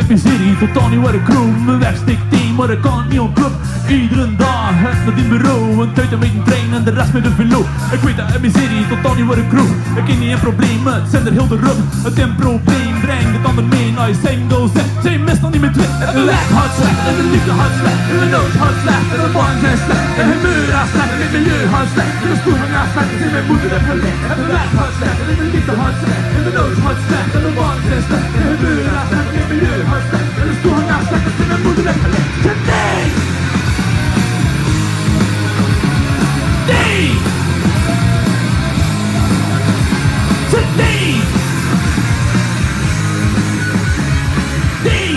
miserie, totaal niet waar ik kroon. Mijn weg stikt in, maar ik kan niet ontklop. Iedere dag het naar die bureau. Een tijd met een trein en de rest met een velo. Ik weet dat miserie, totaal niet waar ik kroon. Ik ken niet een probleem, het zijn er heel de rum. Het een probleem brengt het ander mee. Nou, je single zet, zij mist dan niet meer twee. En mijn weg hard slecht, en mijn liefde hard slecht. En mijn nood hard slecht, en mijn band zijn slecht. En mijn muur hard slecht, en mijn milieu hard slecht. En mijn stoel hard slecht, en mijn moeder heb gelegd. En mijn weg hard slecht, en mijn liefde hard slecht. En mijn nood hard slecht, en mijn band zijn slecht. En mijn muur hard slecht, en mijn milieu hard slecht. En mijn stoel hard slecht, en mijn moeder heb gelegd. Nee! Nee! Nee! Nee!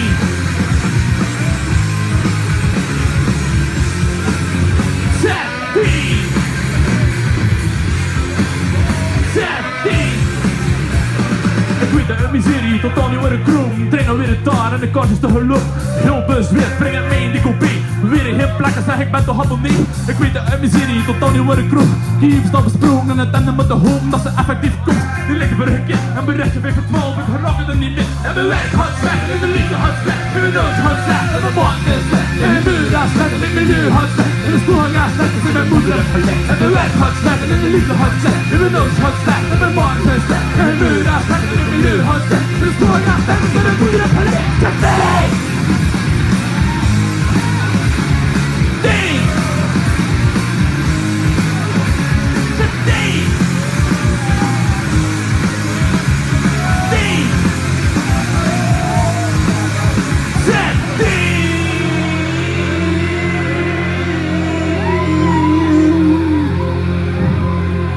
Ik weet de miserie, totaal niet waar ik kroon. Trainen weer het daar en de kans is te geluk. Heel bezweet, breng het mee in die kopie. Weer in heel plakken, zeg ik ben toch handel niet. Ik weet de miserie, totaal niet waar ik kroon. Die staat besprongen en het einde met de hoop dat ze effectief komt. Die ligt voor een keer en berichtje weer voor 12. Ik raak het er niet meer. En mijn werk hard slecht, en mijn liefde hard slecht. En mijn nood hard slecht, en mijn band is slecht. En mijn muur hard slecht, en mijn milieu hard slecht. En mijn stoel hard slecht, en mijn moeder heb gelegd. En mijn werk hard slecht, en mijn liefde hard slecht. En mijn nood hard slecht, en mijn band is slecht. En mijn muur hard slecht, en mijn milieu hard slecht. En mijn stoel hard slecht, en mijn moeder heb gelegd.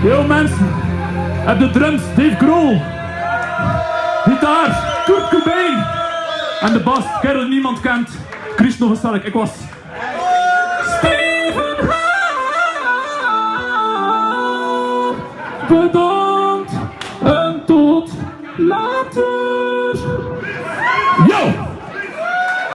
Yo mensen, op de drums Dave Grohl, gitaar Kurt Cobain en de bas, kerel die niemand kent, Chris Novoselic. Ik was Steven Haan. Bedankt en tot later.